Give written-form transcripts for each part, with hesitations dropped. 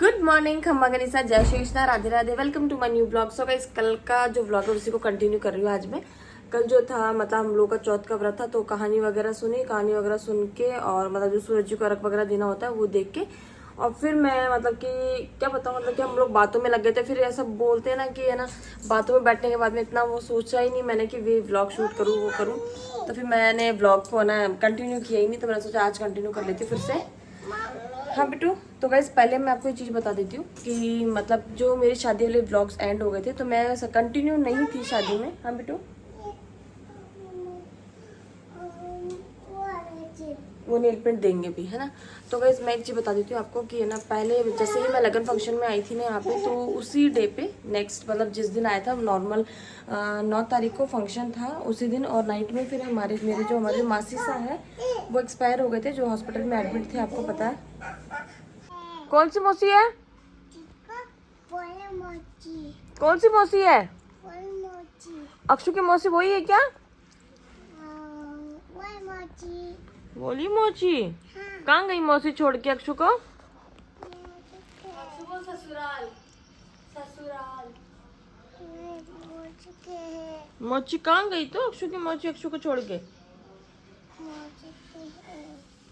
Good morning, खम्मा गनीसा, जय Shri Krishna, Radhe Radhe. Welcome to my new blog. So guys, कल का जो ब्लॉग है उसी को कंटिन्यू कर रही हूँ आज मैं। कल जो था मतलब हम लोग का चौथ का व्रत था, तो कहानी वगैरह सुन के और मतलब जो सूरज जी को अर्घ वगैरह देना होता है वो देख के, और फिर मैं मतलब कि क्या बताऊँ, मतलब कि हम लोग बातों में लग गए थे। फिर ऐसा बोलते हैं ना कि है ना, बातों में बैठने के बाद में इतना वो सोचा ही नहीं मैंने कि वे व्लॉग शूट करूँ वो करूँ। तो फिर मैंने व्लॉग को ना कंटिन्यू किया ही नहीं, तो मैंने सोचा आज कंटिन्यू कर लेती फिर से। हाँ बिट्टू, तो गाइस पहले मैं आपको ये चीज़ बता देती हूँ कि मतलब जो मेरी शादी वाले व्लॉग्स एंड हो गए थे, तो मैं कंटिन्यू नहीं थी शादी में। हाँ बिट्टू, वो नेल पेंट देंगे भी, है ना। तो गाइस मैं एक चीज़ बता देती हूँ आपको कि है ना, पहले जैसे ही मैं लगन फंक्शन में आई थी ना यहाँ पे, तो उसी डे पे नेक्स्ट मतलब जिस दिन आया था नॉर्मल 9 तारीख को फंक्शन था उसी दिन, और नाइट में फिर मेरे जो हमारे मासी सा है वो एक्सपायर हो गए थे, जो हॉस्पिटल में एडमिट थे, आपको पता है। कौन सी मौसी है? कौन सी मौसी है? अक्षु की मौसी वही है क्या? बोली मौसी। कहाँ गई मौसी छोड़ के अक्षु को? ससुराल। मौसी कहाँ गई तो अक्षु की मौसी अक्षु को छोड़ के?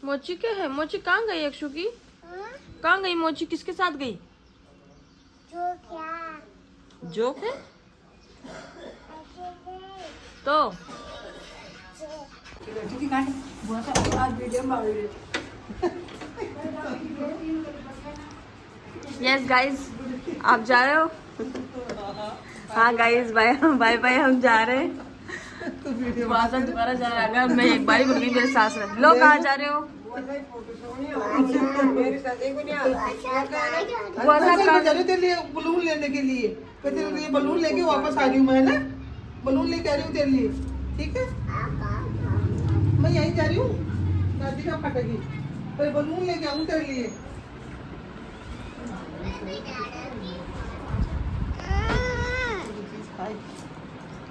मौसी के है? मौसी कहाँ गई अक्षु की? कहाँ गई मौसी? किसके साथ गई? जोक है तो यस गाइस, आप जा रहे हो? हाँ गाइस, बाय बाय बाय, हम जा रहे हैं। दोबारा जा रहा है। मैं एक बार ही बोल गई मेरे सास ने, लोग कहाँ जा रहे हो? तेरे लिए बलून लेने के लिए, तेरे लिए बलून लेके वापस आ रही हूँ मैं ना, बलून लेके आ रही हूँ तेरे लिए, ठीक है? मैं यहीं जा रही हूँ, दादी का फटेगी, पर बलून लेके आऊँ तेरे लिए।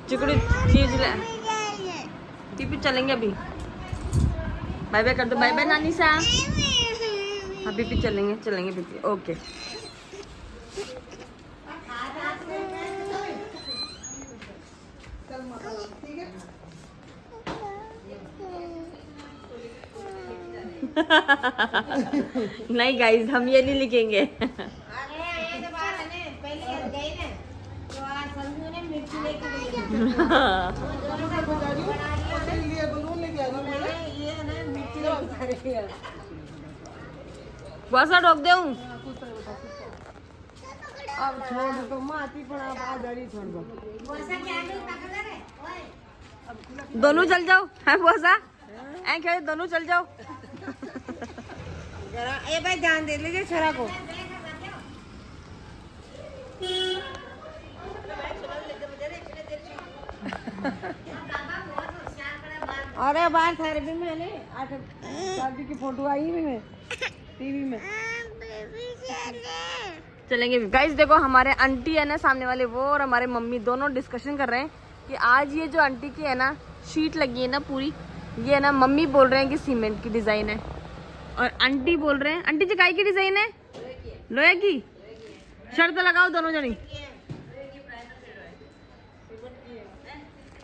चिकड़ी चीज ले, टीपी चलेंगे अभी। बाय बाय कर दो, बाय बाय नानी सा। हाँ बीपी चलेंगे बीपी, ओके। ठीक है? नहीं गाइस, हम ये नहीं लिखेंगे। वैसा रोक दे हूँ। अब छोड़ दो माती, पर आप आ जा रही, छोड़ दो। दोनों चल जाओ, है वैसा ऐ क्या, दोनों चल जाओ। ए भाई ध्यान दे लीजिए छोरा को। अरे बाहर सारे भी मैंने शादी की फोटो आई भी मैं टीवी में। चलेंगे गाइस। देखो हमारे आंटी है ना सामने वाले, वो और हमारे मम्मी दोनों डिस्कशन कर रहे हैं कि आज ये जो आंटी की है ना शीट लगी है ना पूरी, ये है ना, मम्मी बोल रहे हैं कि सीमेंट की डिजाइन है, और आंटी बोल रहे हैं, आंटी जी काय की डिजाइन है? लोहे की। शर्त लगाओ दोनों जनी,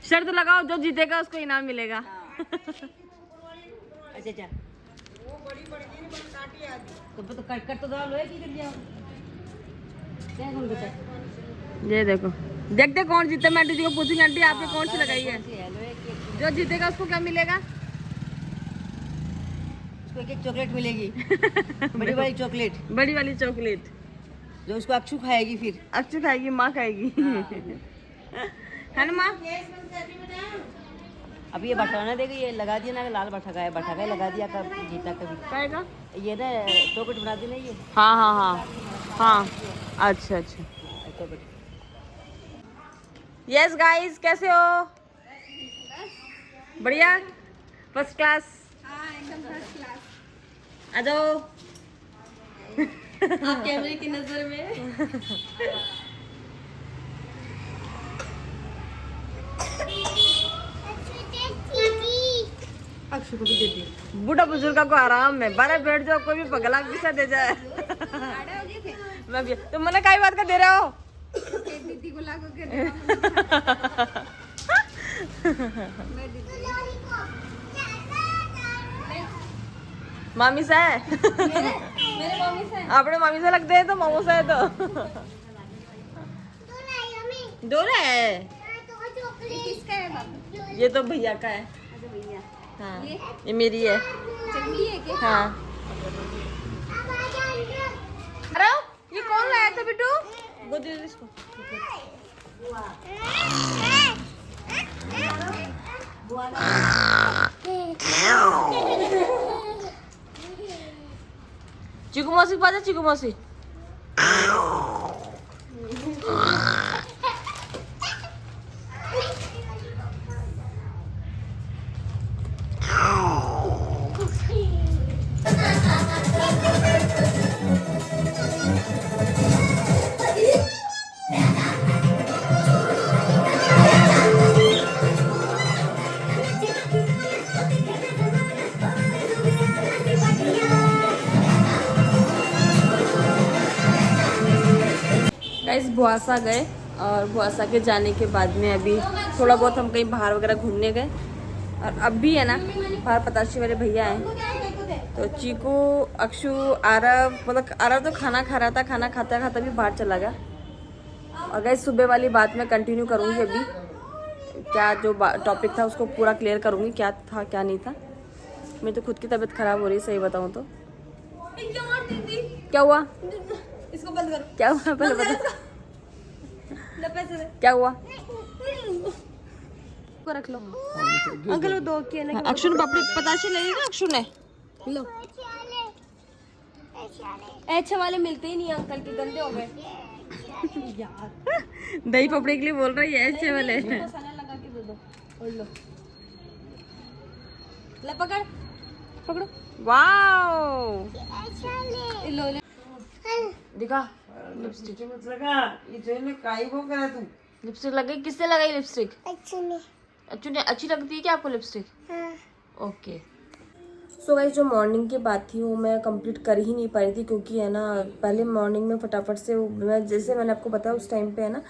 शर्त लगाओ, जो जीतेगा उसको इनाम मिलेगा। अच्छा वो बड़ी काटी आज तो कट तो दो लोहे की कर दिया। क्या कौन बचा? ये देखो, देखते कौन जीते। मैं आंटी जी को पूछूंगी, आंटी आपने कौन सी लगाई है? जो जीतेगा उसको क्या मिलेगा? उसको एक चॉकलेट मिलेगी। बड़ी वाली चॉकलेट, बड़ी वाली चॉकलेट, जो उसको अक्षु खाएगी, फिर अक्षु खाएगी, माँ खाएगी। है ना माँ? अब ये बठाना देगा, ये लगा दिया ना, लाल बठाका है, बठाका लगा दिया, कब जीता कभी खाएगा ये ना, चॉकलेट बना दी ना ये। हाँ हाँ हाँ हाँ, अच्छा अच्छा। यस गाइस, कैसे हो? बढ़िया, फर्स्ट क्लास। एकदम फर्स्ट क्लास। आ जाओ। आप कैमरे की नजर में। अक्षु को भी दे दी। बूढ़ा बुजुर्ग को आराम में बारह बैठ जाओ, कोई भी पगला पीछा दे जाए। आड़े हो गए थे। मैं भी तुम मैंने काय बात का दे रहे हो दीदी को लागू कर मामी सा है मेरे मम्मी से अपने मामी से लगते हैं तो मामू सा है तो दो है किसका है बाबू? ये तो भैया का है अच्छा भैया हाँ ये मेरी है चटनी है क्या? हाँ अरे ये कौन लाया था बिट्टू वो दे दे इसको चिकू मौसी पाजा चिकू मौसी गाइस बुआसा गए और बुआसा के जाने के बाद में अभी थोड़ा बहुत हम कहीं बाहर वगैरह घूमने गए और अब भी है ना बाहर पताशी वाले भैया हैं तो चीकू अक्षु आरव मतलब आरव तो खाना खा रहा था खाना खाता खाता भी बाहर चला गया और गाइस सुबह वाली बात मैं कंटिन्यू करूँगी अभी क्या जो टॉपिक था उसको पूरा क्लियर करूँगी क्या था क्या नहीं था मेरी तो खुद की तबीयत खराब हो रही है सही बताऊँ तो क्या हुआ इसको बंद करो क्या हुआ पहले बता पैसे क्या हुआ को रख लो अंकल वो दो के ना अक्षु ने पापड़ी पताशे ले ली ना अक्षु ने लो अच्छे वाले मिलते ही नहीं अंकल के गंदे हो गए यार दही पपड़ी के लिए बोल रही है ऐसे वाले मसाला लगा के दे दो और लो ले पकड़ पकड़ो वाओ लो ले दिखा लिपस्टिक करा तू लिपस्टिक लगी किससे लगाई लिपस्टिक अच्छी ने अच्छी लगती है क्या आपको लिपस्टिक ओके सो गाइस जो मॉर्निंग की बात थी वो मैं कंप्लीट कर ही नहीं पाई थी क्योंकि है ना पहले मॉर्निंग में फटाफट से मैं जैसे मैंने आपको बताया उस टाइम पे है ना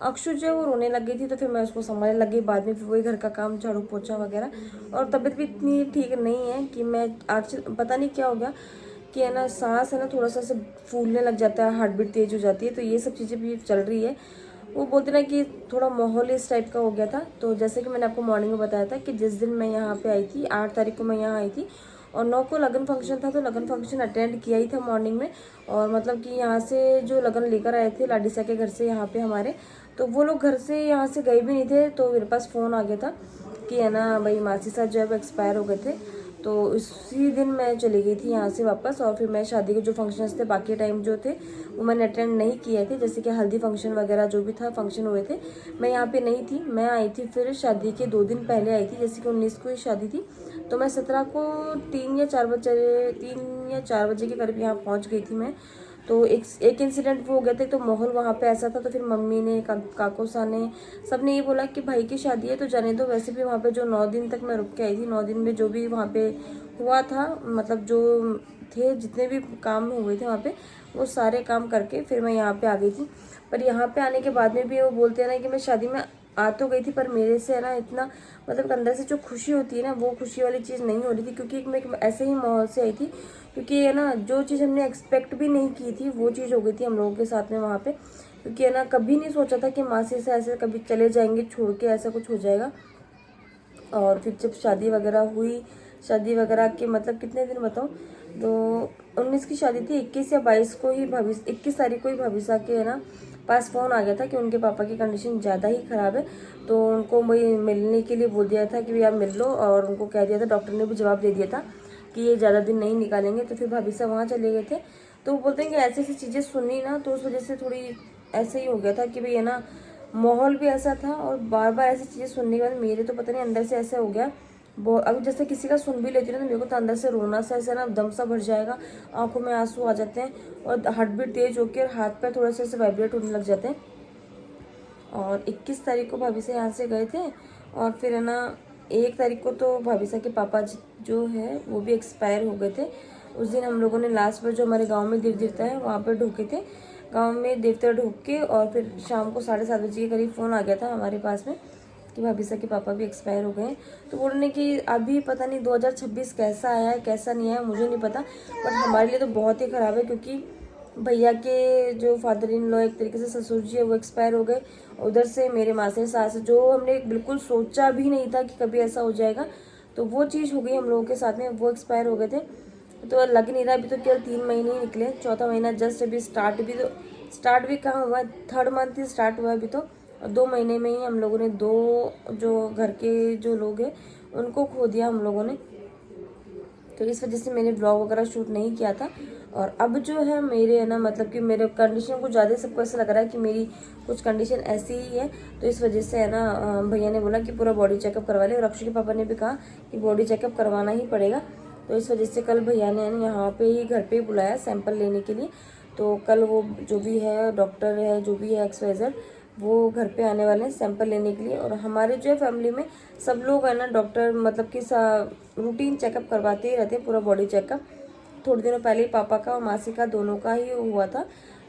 अक्षु जो है वो रोने लग गई थी तो फिर मैं उसको संभालने लग गई बाद में फिर वही घर का काम झाड़ू पोछा वगैरह और तबीयत भी इतनी ठीक नहीं है कि मैं आज पता नहीं क्या हो गया कि है ना सांस है ना थोड़ा सा से फूलने लग जाता है हार्ट बीट तेज हो जाती है तो ये सब चीज़ें भी चल रही है वो बोलते ना कि थोड़ा माहौल इस टाइप का हो गया था तो जैसे कि मैंने आपको मॉर्निंग में बताया था कि जिस दिन मैं यहाँ पे आई थी 8 तारीख को मैं यहाँ आई थी और 9 को लगन फंक्शन था तो लगन फंक्शन अटेंड किया ही था मॉर्निंग में और मतलब कि यहाँ से जो लगन लेकर आए थे लाडीसा के घर से यहाँ पे हमारे तो वो लोग घर से यहाँ से गए भी नहीं थे तो मेरे पास फ़ोन आ गया था कि है ना भाई मासी साहब जो है वो एक्सपायर हो गए थे तो उसी दिन मैं चली गई थी यहाँ से वापस और फिर मैं शादी के जो फंक्शंस थे बाकी टाइम जो थे वो मैंने अटेंड नहीं किए थे जैसे कि हल्दी फंक्शन वगैरह जो भी था फंक्शन हुए थे मैं यहाँ पे नहीं थी मैं आई थी फिर शादी के 2 दिन पहले आई थी जैसे कि 19 को ही शादी थी तो मैं 17 को 3 या 4 बजे के करीब यहाँ पहुँच गई थी मैं तो एक इंसिडेंट वो हो गया था तो माहौल वहाँ पे ऐसा था तो फिर मम्मी ने काको सा ने सब ने ये बोला कि भाई की शादी है तो जाने दो वैसे भी वहाँ पे जो 9 दिन तक मैं रुक के आई थी 9 दिन में जो भी वहाँ पे हुआ था मतलब जो थे जितने भी काम हुए थे वहाँ पे वो सारे काम करके फिर मैं यहाँ पे आ गई थी पर यहाँ पे आने के बाद में भी वो बोलते हैं ना कि मैं शादी में आ तो गई थी पर मेरे से है ना इतना मतलब अंदर से जो खुशी होती है ना वो खुशी वाली चीज़ नहीं हो रही थी क्योंकि मैं ऐसे ही माहौल से आई थी क्योंकि है ना जो चीज़ हमने एक्सपेक्ट भी नहीं की थी वो चीज़ हो गई थी हम लोगों के साथ में वहाँ पे क्योंकि है ना कभी नहीं सोचा था कि मासी से ऐसे कभी चले जाएंगे छोड़ के ऐसा कुछ हो जाएगा और फिर जब शादी वगैरह हुई शादी वगैरह के मतलब कितने दिन बताऊँ तो 19 की शादी थी 21 या 22 को ही 21 तारीख को ही भविष्य के है ना पास फ़ोन आ गया था कि उनके पापा की कंडीशन ज़्यादा ही ख़राब है तो उनको वही मिलने के लिए बोल दिया था कि भैया मिल लो और उनको कह दिया था डॉक्टर ने भी जवाब दे दिया था कि ये ज़्यादा दिन नहीं निकालेंगे तो फिर भाभी साहब वहाँ चले गए थे तो वो बोलते हैं कि ऐसी ऐसी चीज़ें सुनी ना तो उस वजह से थोड़ी ऐसे ही हो गया था कि भाई है ना माहौल भी ऐसा था और बार बार ऐसी चीज़ें सुनने के बाद मेरे तो पता नहीं अंदर से ऐसा हो गया अभी जैसे किसी का सुन भी लेती ना तो मेरे को तो अंदर से रोना सा ऐसा ना दम सा भर जाएगा आंखों में आंसू आ जाते हैं और हार्ट बीट तेज होकर हाथ पैर थोड़ा सा ऐसे वाइब्रेट होने लग जाते हैं और 21 तारीख को भाभी से यहाँ से गए थे और फिर है ना 1 तारीख को तो भाभी साहब के पापा जो है वो भी एक्सपायर हो गए थे उस दिन हम लोगों ने लास्ट बार जो हमारे गांव में देव देवता है वहाँ पर ढोके थे गांव में देवता ढूक के और फिर शाम को 7:30 बजे के करीब फ़ोन आ गया था हमारे पास में कि भाभी सा के पापा भी एक्सपायर हो गए हैं। तो बोलने कि अभी पता नहीं 2026 कैसा आया है कैसा नहीं आया मुझे नहीं पता, बट हमारे लिए तो बहुत ही ख़राब है, क्योंकि भैया के जो फादर इन लॉ एक तरीके से ससुर जी है वो एक्सपायर हो गए। उधर से मेरे मासी सास, जो हमने बिल्कुल सोचा भी नहीं था कि कभी ऐसा हो जाएगा, तो वो चीज़ हो गई हम लोगों के साथ में, वो एक्सपायर हो गए थे। तो लग नहीं रहा, अभी तो केवल 3 महीने ही निकले, चौथा महीना जस्ट अभी स्टार्ट भी कहाँ हुआ है, 3rd मंथ ही स्टार्ट हुआ है अभी तो। और 2 महीने में ही हम लोगों ने 2 जो घर के जो लोग हैं उनको खो दिया हम लोगों ने। तो इस वजह से मैंने ब्लॉग वगैरह शूट नहीं किया था। और अब जो है मेरे है ना, मतलब कि मेरे कंडीशन कुछ ज़्यादा सबको ऐसा लग रहा है कि मेरी कुछ कंडीशन ऐसी ही है। तो इस वजह से है ना भैया ने बोला कि पूरा बॉडी चेकअप करवा ले, और अक्षु के पापा ने भी कहा कि बॉडी चेकअप करवाना ही पड़ेगा। तो इस वजह से कल भैया ने यहाँ पे ही घर पे ही बुलाया सैंपल लेने के लिए। तो कल वो जो भी है डॉक्टर है जो भी है XYZ वो घर पे आने वाले हैं सैंपल लेने के लिए। और हमारे जो है फैमिली में सब लोग है ना डॉक्टर मतलब कि रूटीन चेकअप करवाते ही रहते हैं, पूरा बॉडी चेकअप। थोड़े दिनों पहले ही पापा का और मासी का दोनों का ही हुआ था,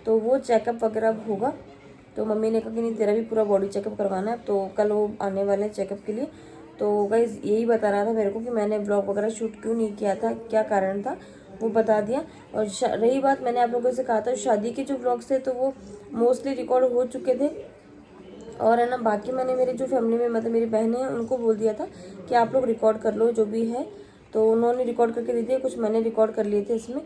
तो वो चेकअप वगैरह अब होगा। तो मम्मी ने कहा कि नहीं तेरा भी पूरा बॉडी चेकअप करवाना है, तो कल वो आने वाले हैं चेकअप के लिए। तो गाइस यही बताना था मेरे को कि मैंने ब्लॉग वगैरह शूट क्यों नहीं किया था, क्या कारण था वो बता दिया। और रही बात, मैंने आप लोगों से कहा था शादी के जो ब्लॉग्स थे तो वो मोस्टली रिकॉर्ड हो चुके थे। और है ना बाकी मैंने मेरी जो फैमिली में मतलब मेरी बहनें हैं उनको बोल दिया था कि आप लोग रिकॉर्ड कर लो जो भी है, तो उन्होंने रिकॉर्ड करके दे दिए, कुछ मैंने रिकॉर्ड कर लिए थे इसमें।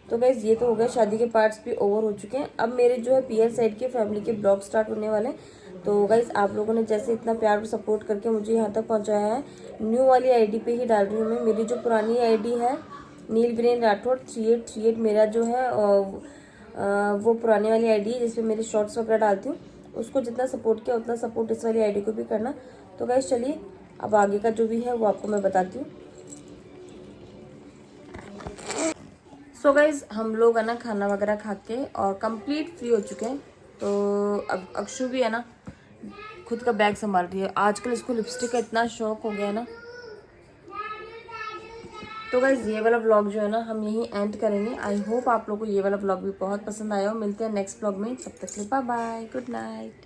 तो गाइस ये तो हो गया, शादी के पार्ट्स भी ओवर हो चुके हैं। अब मेरे जो है PR साइड के फैमिली के ब्लॉग स्टार्ट होने वाले हैं। तो गाइस आप लोगों ने जैसे इतना प्यार और सपोर्ट करके मुझे यहाँ तक पहुँचाया है, न्यू वाली ID पे ही डाल रही हूँ मैं। मेरी जो पुरानी ID है नील बीरेन राठौड़ 3838 मेरा जो है वो पुरानी वाली ID है जिसपे मेरे शॉर्ट्स वगैरह डालती हूँ। उसको जितना सपोर्ट किया उतना सपोर्ट इस वाली ID को भी करना। तो गाइस चलिए अब आगे का जो भी है वो आपको मैं बताती हूँ। सो गाइज हम लोग है ना खाना वगैरह खा के और कंप्लीट फ्री हो चुके हैं। तो अब अक्षु भी है ना खुद का बैग संभाल रही है, आजकल इसको लिपस्टिक का इतना शौक हो गया है ना। तो गाइज ये वाला व्लॉग जो है ना हम यहीं एंड करेंगे। आई होप आप लोगों को ये वाला व्लॉग भी बहुत पसंद आया हो। मिलते हैं नेक्स्ट व्लॉग में, तब तक के लिए बाय बाय, गुड नाइट।